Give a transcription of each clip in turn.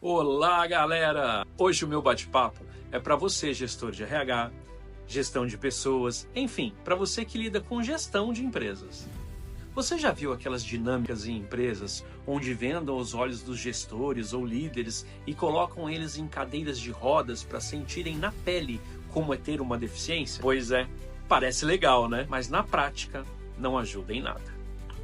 Olá, galera! Hoje o meu bate-papo é para você, gestor de RH, gestão de pessoas, enfim, para você que lida com gestão de empresas. Você já viu aquelas dinâmicas em empresas onde vendam os olhos dos gestores ou líderes e colocam eles em cadeiras de rodas para sentirem na pele como é ter uma deficiência? Pois é, parece legal, né? Mas na prática não ajuda em nada.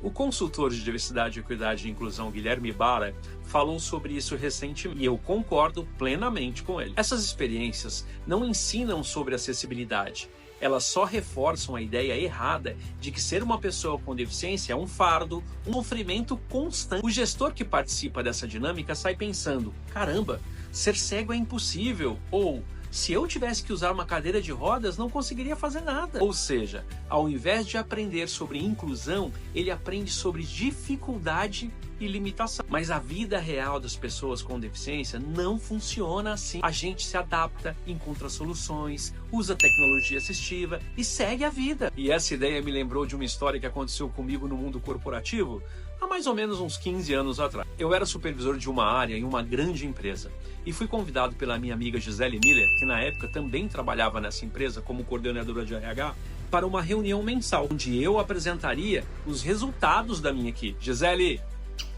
O consultor de diversidade, equidade e inclusão Guilherme Bara falou sobre isso recentemente e eu concordo plenamente com ele. Essas experiências não ensinam sobre acessibilidade, elas só reforçam a ideia errada de que ser uma pessoa com deficiência é um fardo, um sofrimento constante. O gestor que participa dessa dinâmica sai pensando: caramba, ser cego é impossível, ou se eu tivesse que usar uma cadeira de rodas, não conseguiria fazer nada. Ou seja, ao invés de aprender sobre inclusão, ele aprende sobre dificuldade e limitação. Mas a vida real das pessoas com deficiência não funciona assim. A gente se adapta, encontra soluções, usa tecnologia assistiva e segue a vida. E essa ideia me lembrou de uma história que aconteceu comigo no mundo corporativo há mais ou menos uns 15 anos atrás. Eu era supervisor de uma área em uma grande empresa e fui convidado pela minha amiga Gisele Miller, que na época também trabalhava nessa empresa como coordenadora de RH, para uma reunião mensal, onde eu apresentaria os resultados da minha equipe. Gisele,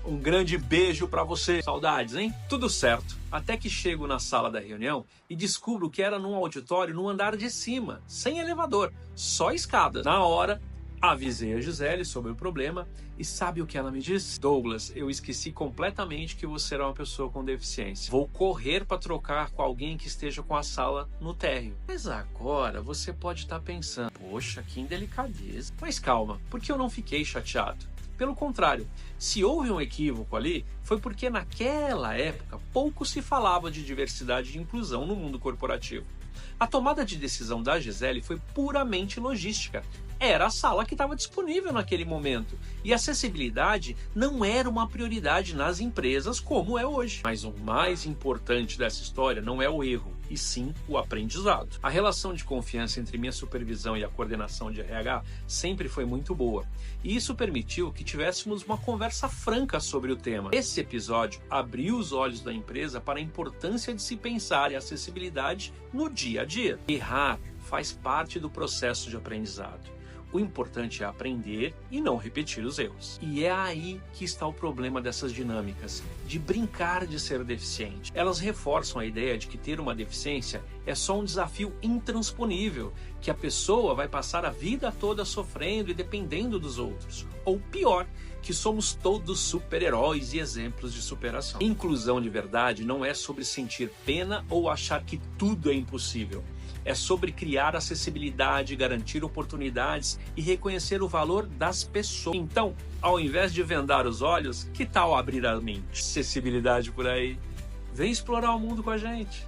um grande beijo para você. Saudades, hein? Tudo certo. Até que chego na sala da reunião e descubro que era num auditório no andar de cima, sem elevador, só escadas. Na hora, avisei a Gisele sobre o problema e sabe o que ela me disse? Douglas, eu esqueci completamente que você era uma pessoa com deficiência. Vou correr para trocar com alguém que esteja com a sala no térreo. Mas agora você pode estar pensando: poxa, que indelicadeza. Mas calma, porque eu não fiquei chateado. Pelo contrário, se houve um equívoco ali, foi porque naquela época pouco se falava de diversidade e inclusão no mundo corporativo. A tomada de decisão da Gisele foi puramente logística. Era a sala que estava disponível naquele momento. E acessibilidade não era uma prioridade nas empresas como é hoje. Mas o mais importante dessa história não é o erro, e sim o aprendizado. A relação de confiança entre minha supervisão e a coordenação de RH sempre foi muito boa. E isso permitiu que tivéssemos uma conversa franca sobre o tema. Esse episódio abriu os olhos da empresa para a importância de se pensar em acessibilidade no dia a dia. Errar faz parte do processo de aprendizado. O importante é aprender e não repetir os erros. E é aí que está o problema dessas dinâmicas, de brincar de ser deficiente. Elas reforçam a ideia de que ter uma deficiência é só um desafio intransponível, que a pessoa vai passar a vida toda sofrendo e dependendo dos outros. Ou pior, que somos todos super-heróis e exemplos de superação. Inclusão de verdade não é sobre sentir pena ou achar que tudo é impossível. É sobre criar acessibilidade, garantir oportunidades e reconhecer o valor das pessoas. Então, ao invés de vendar os olhos, que tal abrir a mente? Acessibilidade por aí. Vem explorar o mundo com a gente.